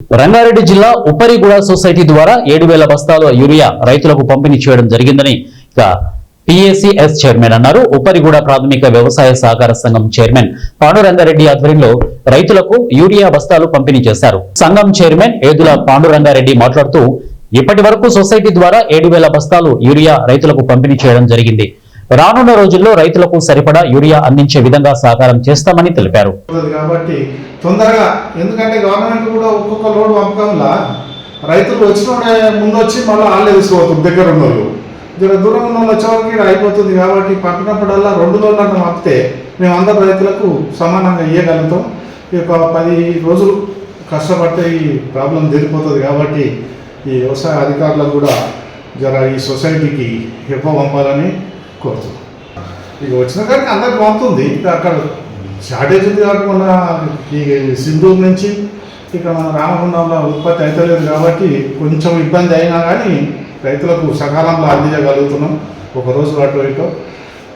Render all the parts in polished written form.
రంగారెడ్డి జిల్లా ఉప్పరిగూడ సొసైటీ ద్వారా 7,000 బస్తాల యూరియా రైతులకు పంపిణీ చేయడం జరిగిందని పిఎసిఎస్ చైర్మన్ అన్నారు. ఉప్పరిగూడ ప్రాథమిక వ్యవసాయ సహకార సంఘం చైర్మన్ పాండురంగారెడ్డి ఆధ్వర్యంలో రైతులకు యూరియా బస్తాలు పంపిణీ చేశారు. సంఘం చైర్మన్ ఏదుల పాండురంగారెడ్డి మాట్లాడుతూ ఇప్పటి వరకు సొసైటీ ద్వారా 7,000 బస్తాలు యూరియా రైతులకు పంపిణీ చేయడం జరిగింది. రానున్న రోజుల్లో రైతులకు సరిపడా యూరియా అందించే విధంగా సహకారం చేస్తామని తెలిపారు. కాబట్టి తొందరగా ఎందుకంటే గవర్నమెంట్ కూడా ఒక్కొక్క లోడ్ పంపకంలా రైతులు వచ్చిన ముందు వచ్చి మళ్ళీ వాళ్ళే తీసుకోవచ్చు. దగ్గర ఉన్న వాళ్ళు దూరం ఉన్న వాళ్ళు వచ్చేవారికి ఇక్కడ అయిపోతుంది. కాబట్టి పంపినప్పుడల్లా 2 లోడ్లను పంపితే మేము అందరు రైతులకు సమానంగా ఇవ్వగలుగుతాం. ఈ 10 రోజులు కష్టపడితే ఈ ప్రాబ్లం తీరిపోతుంది. కాబట్టి ఈ వ్యవసాయ అధికారులకు కూడా ఈ సొసైటీకి ఎక్కువ పంపాలని కోరుతున్నాం. ఇక వచ్చిన కాడికి అందరికి పంపుతుంది. అక్కడ షార్టేజ్ ఉంది కాబట్టి మన ఈ సింధూరు నుంచి ఇక్కడ మన రామగుండంలో ఉత్పత్తి అవుతలేదు కాబట్టి కొంచెం ఇబ్బంది అయినా కానీ రైతులకు సకాలంలో అందించగలుగుతున్నాం. ఒకరోజు అటు ఇటో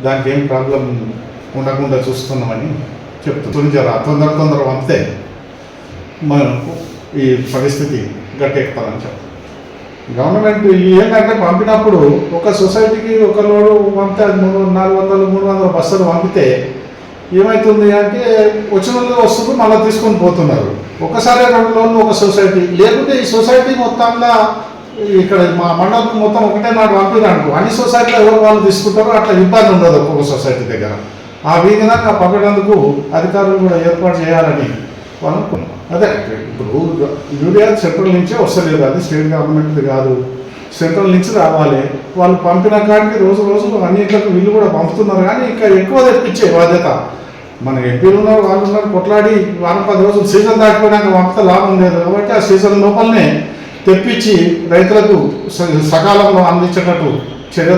దానికి ఏం ప్రాబ్లం ఉండకుండా చూస్తున్నామని చెప్తున్నాం. తొందర పంపితే మనకు ఈ పరిస్థితి గట్టెక్కుతామని చెప్తాం. గవర్నమెంట్ ఏంటంటే పంపినప్పుడు ఒక సొసైటీకి ఒక లోడు పంపితే 400-300 బస్తాలు పంపితే ఏమవుతుంది అంటే వచ్చిన వాళ్ళు వస్తున్నారు మళ్ళీ తీసుకొని పోతున్నారు. ఒకసారి 2 లోన్లు ఒక సొసైటీ లేకుంటే ఈ సొసైటీ మొత్తంలో ఇక్కడ మా మండలం మొత్తం ఒకటే నాడు పంపినాడు అన్ని సొసైటీలో ఎవరు వాళ్ళు తీసుకుంటారో అట్లా ఇబ్బంది ఉండదు ఒక్కొక్క సొసైటీ దగ్గర. ఆ విధంగా పంపేందుకు అధికారులు కూడా ఏర్పాటు చేయాలని వాళ్ళు అనుకున్నాం. అదే ఇప్పుడు యూరియా సెంట్రల్ నుంచే వస్తలేదు, అది స్టేట్ గవర్నమెంట్ది కాదు, సెంట్రల్ నుంచి రావాలి. వాళ్ళు పంపిన కాడికి రోజు అన్నింటికి వీళ్ళు కూడా పంపుతున్నారు. కానీ ఇంకా ఎక్కువ తెప్పించే బాధ్యత మన ఎంపీలు ఉన్నారు, వాళ్ళు ఉన్నారు. కొట్లాడి 10 రోజులు సీజన్ దాటిపోయినాక పంపితే లాభం లేదు. కాబట్టి ఆ సీజన్ లోపలనే తెప్పించి రైతులకు సకాలంలో అందించేటట్టు చర్యలు